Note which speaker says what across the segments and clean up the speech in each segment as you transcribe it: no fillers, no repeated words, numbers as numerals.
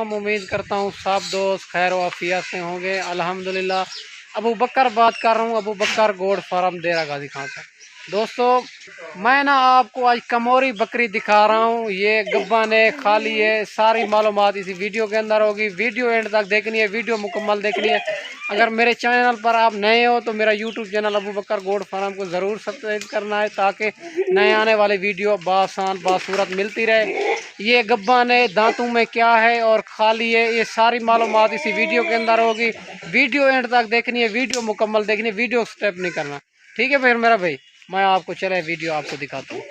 Speaker 1: वालेकुम। उम्मीद करता हूँ सब दोस्त खैर वाफियत से होंगे। अल्हम्दुलिल्लाह। अबू बकर बात कर रहा हूँ, अबू बकर गोड फार्म देरा गाजी खान से। दोस्तों, मैं ना आपको आज कमोरी बकरी दिखा रहा हूँ। ये गब्बन है, खाली है, सारी मालूमात इसी वीडियो के अंदर होगी। वीडियो एंड तक देखनी है, वीडियो मुकम्मल देखनी है। अगर मेरे चैनल पर आप नए हो तो मेरा यूट्यूब चैनल अबू बकर गोड फार्म को ज़रूर सब्सक्राइब करना है, ताकि नए आने वाली वीडियो बासान बासूरत मिलती रहे। ये गब्बन है, दांतों में क्या है और खाली है, ये सारी मालूमात इसी वीडियो के अंदर होगी। वीडियो एंड तक देखनी है, वीडियो मुकम्मल देखनी है, वीडियो स्टेप नहीं करना। ठीक है फिर मेरा भाई, मैं आपको चले वीडियो आपको दिखाता हूँ।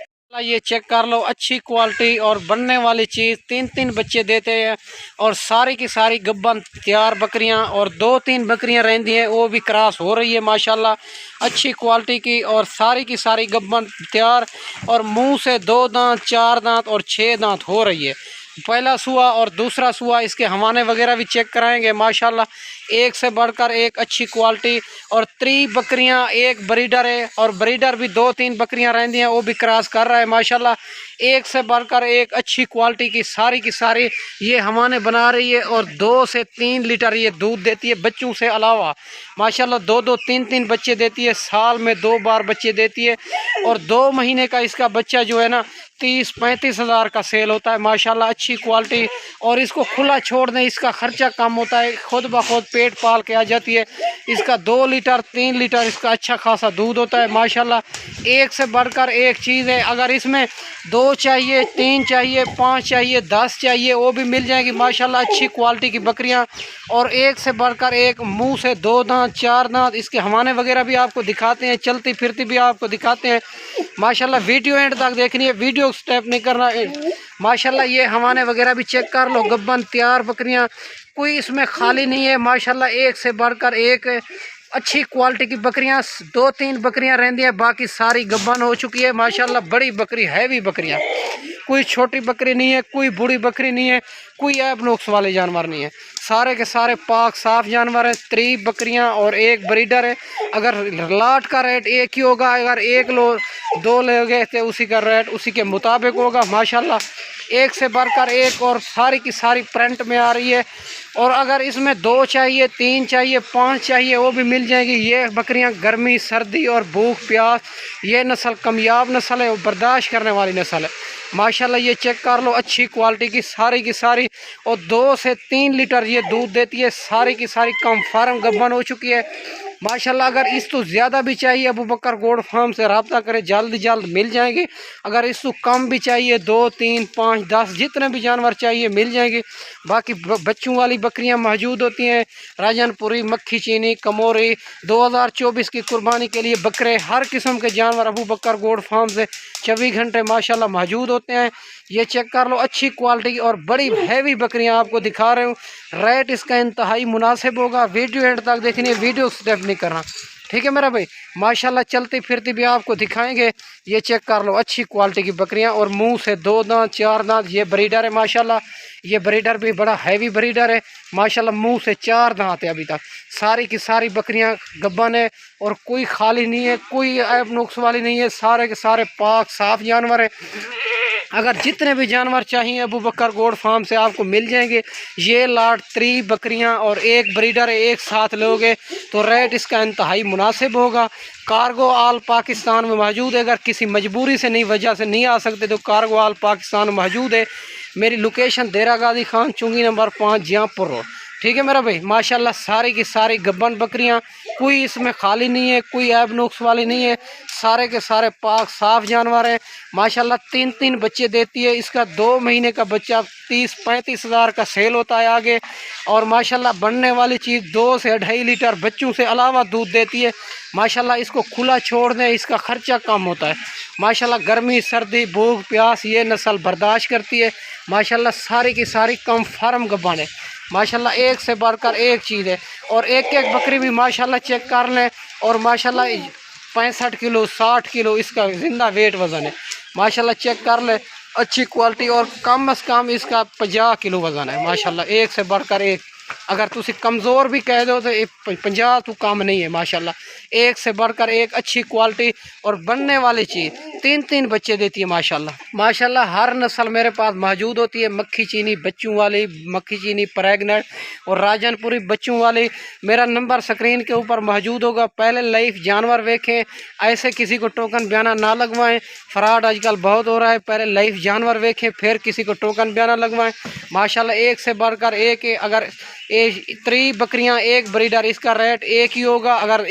Speaker 1: ये चेक कर लो, अच्छी क्वालिटी और बनने वाली चीज़। 3-3 बच्चे देते हैं और सारी की सारी गब्बन तैयार बकरियां, और 2-3 बकरियां रहती हैं वो भी क्रॉस हो रही है माशाल्लाह। अच्छी क्वालिटी की और सारी की सारी गब्बन तैयार, और मुंह से 2 दांत, 4 दांत और 6 दांत हो रही है। पहला सुआ और दूसरा सुआ, इसके हवाने वगैरह भी चेक कराएंगे माशाल्लाह। एक से बढ़कर एक अच्छी क्वालिटी, और 3 बकरियां, एक ब्रीडर है, और ब्रीडर भी 2-3 बकरियां रहती हैं वो भी क्रॉस कर रहा है माशाल्लाह। एक से बढ़कर एक अच्छी क्वालिटी की सारी ये हवाने बना रही है, और 2 से 3 लीटर ये दूध देती है बच्चों से अलावा माशाल्लाह। 2-2, 3-3 बच्चे देती है, साल में 2 बार बच्चे देती है। और 2 महीने का इसका बच्चा जो है ना 30-35 हज़ार का सेल होता है माशाल्लाह। अच्छी क्वालिटी, और इसको खुला छोड़ दें, इसका खर्चा कम होता है, खुद ब खुद पेट पाल के आ जाती है। इसका 2 लीटर 3 लीटर इसका अच्छा खासा दूध होता है माशाल्लाह। एक से बढ़कर एक चीज़ है। अगर इसमें 2 चाहिए, 3 चाहिए, 5 चाहिए, 10 चाहिए, वो भी मिल जाएगी माशाल्लाह। अच्छी क्वालिटी की बकरियां, और एक से बढ़कर एक, मुंह से 2 दांत, 4 दांत। इसके हवाने वगैरह भी आपको दिखाते हैं, चलती फिरती भी आपको दिखाते हैं माशाल्लाह। वीडियो एंड तक देखनी है, वीडियो स्टेप नहीं करना माशाल्लाह। ये हवाने वगैरह भी चेक कर लो, गब्बन तैयार बकरियां, कोई इसमें खाली नहीं है माशाल्लाह। एक से बढ़कर एक अच्छी क्वालिटी की बकरियां, 2-3 बकरियां रहती हैं, बाकी सारी गब्बन हो चुकी है माशाल्लाह। बड़ी बकरी, हैवी बकरियां, कोई छोटी बकरी नहीं है, कोई बूढ़ी बकरी नहीं है, कोई ऐब नुक्स वाले जानवर नहीं है। सारे के सारे पाक साफ जानवर हैं। 3 बकरियां और एक ब्रीडर है। अगर लाट का रेट एक ही होगा, अगर 2 लोगे तो उसी का रेट उसी के मुताबिक होगा माशाल्लाह। एक से बढ़कर एक, और सारी की सारी प्रिंट में आ रही है। और अगर इसमें 2 चाहिए, 3 चाहिए, 5 चाहिए, वो भी मिल जाएगी। ये बकरियां गर्मी, सर्दी और भूख प्यास, ये नस्ल कामयाब नस्ल है, बर्दाश्त करने वाली नस्ल है माशाल्लाह। ये चेक कर लो, अच्छी क्वालिटी की सारी, और 2 से 3 लीटर ये दूध देती है। सारी की सारी कंफर्म गब्बन हो चुकी है माशाल्लाह। अगर इस तो ज़्यादा भी चाहिए, अबू बकर गोड फार्म से रब्ता करें, जल्द मिल जाएंगे। अगर इस तो कम भी चाहिए, 2, 3, 5, 10 जितने भी जानवर चाहिए मिल जाएंगे। बाकी बच्चों वाली बकरियां मौजूद होती हैं, राजनपुरी, मक्खी चीनी, कमोरी। 2024 की कुर्बानी के लिए बकरे, हर किस्म के जानवर अबू बकर गोड फार्म से 24 घंटे माशाल्लाह मौजूद होते हैं। ये चेक कर लो, अच्छी क्वालिटी और बड़ी हैवी बकरियां आपको दिखा रहे हूँ। रेट इसका इंतहाई मुनासिब होगा। वीडियो एंड तक देखनी है, वीडियो स्टेप नहीं करना। ठीक है मेरा भाई, माशाल्लाह चलती फिरती भी आपको दिखाएंगे। ये चेक कर लो, अच्छी क्वालिटी की बकरियां, और मुंह से 2 दांत, 4 दांत। ये ब्रीडर है माशाल्लाह। ये ब्रीडर भी बड़ा हैवी ब्रीडर है माशाल्लाह। मुंह से 4 दांत है अभी तक। सारी की सारी बकरियां गब्बन है, और कोई खाली नहीं है, कोई ऐब नुक्स वाली नहीं है। सारे के सारे पाक साफ जानवर है। अगर जितने भी जानवर चाहिए अबू बकर गोड फार्म से आपको मिल जाएंगे। ये लाट 3 बकरियां और एक ब्रीडर है, एक साथ लोगे तो रेट इसका इंतहाई मुनासिब होगा। कार्गो आल पाकिस्तान में मौजूद है। अगर किसी मजबूरी से नहीं, वजह से नहीं आ सकते तो कार्गो आल पाकिस्तान में मौजूद है। मेरी लोकेशन देरा गाजी खान, चुंगी नंबर 5, जियापुर रोड। ठीक है मेरा भाई, माशाल्लाह सारी की सारी गब्बन बकरियां, कोई इसमें खाली नहीं है, कोई ऐब नुक्स वाली नहीं है। सारे के सारे पाक साफ जानवर हैं माशाल्लाह। 3-3 बच्चे देती है। इसका 2 महीने का बच्चा 30-35 हज़ार का सेल होता है आगे। और माशाल्लाह बनने वाली चीज़ 2 से 2.5 लीटर बच्चों से अलावा दूध देती है माशाल्लाह। इसको खुला छोड़ दें, इसका खर्चा कम होता है माशाल्लाह। गर्मी, सर्दी, भूख प्यास ये नस्ल बर्दाश्त करती है माशाल्लाह। सारी की सारी कंफर्म गब्बन है माशाल्लाह। एक से बढ़कर एक चीज़ है, और एक बकरी भी माशाल्लाह चेक कर लें। और माशाल्लाह 65 किलो 60 किलो इसका ज़िंदा वेट वज़न है माशाल्लाह। चेक कर लें, अच्छी क्वालिटी, और कम से कम इसका 50 किलो वज़न है माशाल्लाह। एक से बढ़कर एक अगर तुसी कमज़ोर भी कह दो तो 50 तो कम नहीं है माशाल्लाह। एक से बढ़कर एक अच्छी क्वालिटी और बनने वाली चीज़, 3 बच्चे देती है माशाल्लाह। माशाल्लाह हर नस्ल मेरे पास मौजूद होती है, मक्खी चीनी बच्चों वाली, मक्खी चीनी प्रेगनेंट और राजनपुरी बच्चों वाली। मेरा नंबर स्क्रीन के ऊपर मौजूद होगा। पहले लाइफ जानवर देखें, ऐसे किसी को टोकन बयाना ना लगवाएं, फ्रॉड आजकल बहुत हो रहा है। पहले लाइफ जानवर देखें फिर किसी को टोकन बयाना लगवाएं। माशाल्लाह एक से बढ़कर एक है। अगर 3 बकरियां एक ब्रीडर, इसका रेट एक ही होगा। अगर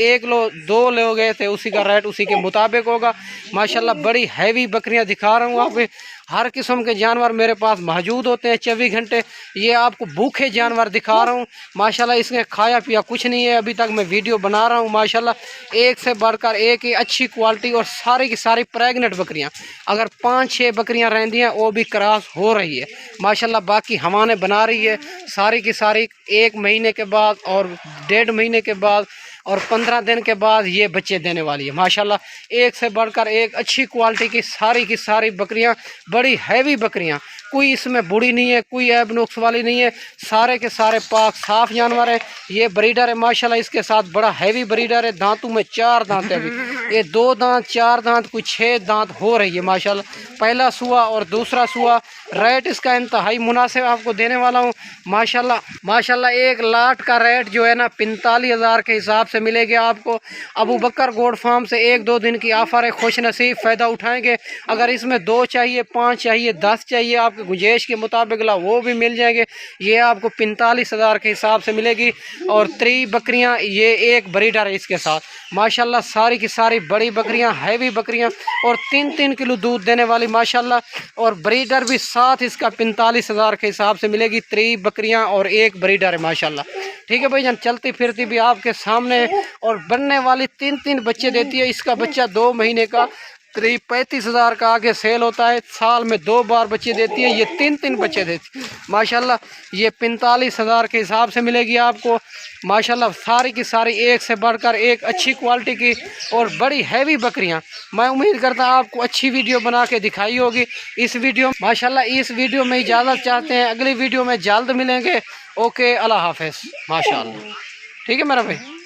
Speaker 1: 2 लोगे तो उसी का रेट उसी के मुताबिक होगा। माशाल्लाह बड़ी हैवी बकरियां दिखा रहा हूँ आप। हर किस्म के जानवर मेरे पास मौजूद होते हैं 24 घंटे। ये आपको भूखे जानवर दिखा रहा हूँ माशाल्लाह। इसमें खाया पिया कुछ नहीं है, अभी तक मैं वीडियो बना रहा हूँ माशाल्लाह। एक से बढ़कर एक ही अच्छी क्वालिटी और सारी की सारी प्रेग्नेंट बकरियाँ। अगर 5-6 बकरियाँ रहती हैं वो भी क्रॉस हो रही है माशाल्लाह। बाकी हमाने बना रही है सारी की सारी 1 महीने के बाद और 1.5 महीने के बाद और 15 दिन के बाद ये बच्चे देने वाली है माशाल्लाह। एक से बढ़कर एक अच्छी क्वालिटी की सारी बकरियां, बड़ी हैवी बकरियां। कोई इसमें बूढ़ी नहीं है, कोई ऐब नुक्स वाली नहीं है, सारे के सारे पाक साफ जानवर है। ये ब्रीडर है माशाल्लाह। इसके साथ बड़ा हैवी ब्रीडर है। दांतों में 4 दांत है अभी। ये 2 दांत 4 दांत कोई 6 दांत हो रही है माशाल्लाह। पहला सुआ और दूसरा सुआ। रेट इसका इंतहाई मुनासिब आपको देने वाला हूँ माशाल्लाह। एक लाट का रेट जो है ना 45,000 के हिसाब से मिलेगी आपको। अबू बकर गोड फार्म से 1-2 दिन की ऑफ़र है, खुश नसीब फ़ायदा उठाएंगे। अगर इसमें 2 चाहिए, 5 चाहिए, 10 चाहिए, आपके गुंजाइश के मुताबिक ला वो भी मिल जाएंगे। ये आपको 45,000 के हिसाब से मिलेगी। और 3 बकरियाँ, ये एक ब्रीडर है इसके साथ माशाल्लाह। सारी की सारी बड़ी बकरियाँ, हैवी बकरियाँ और 3-3 किलो दूध देने वाली माशाल्लाह। और ब्रीडर भी साथ इसका 45,000 के हिसाब से मिलेगी। 3 बकरियाँ और एक ब्रीडर है माशाल्लाह। ठीक है भाईजान, चलती फिरती भी आपके सामने और बनने वाली 3-3 बच्चे देती है। इसका बच्चा 2 महीने का करीब 35,000 का आगे सेल होता है। साल में 2 बार बच्चे देती है। ये 3-3 बच्चे देती है माशाल्लाह। ये 45,000 के हिसाब से मिलेगी आपको माशाल्लाह। सारी की सारी एक से बढ़कर एक अच्छी क्वालिटी की और बड़ी हैवी बकरियां। मैं उम्मीद करता हूँ आपको अच्छी वीडियो बना के दिखाई होगी इस वीडियो माशाल्लाह। इस वीडियो में इजाज़त चाहते हैं, अगली वीडियो में जल्द मिलेंगे। ओके, अल्लाह हाफ़िज़ माशाल्लाह। ठीक है मेरा भाई।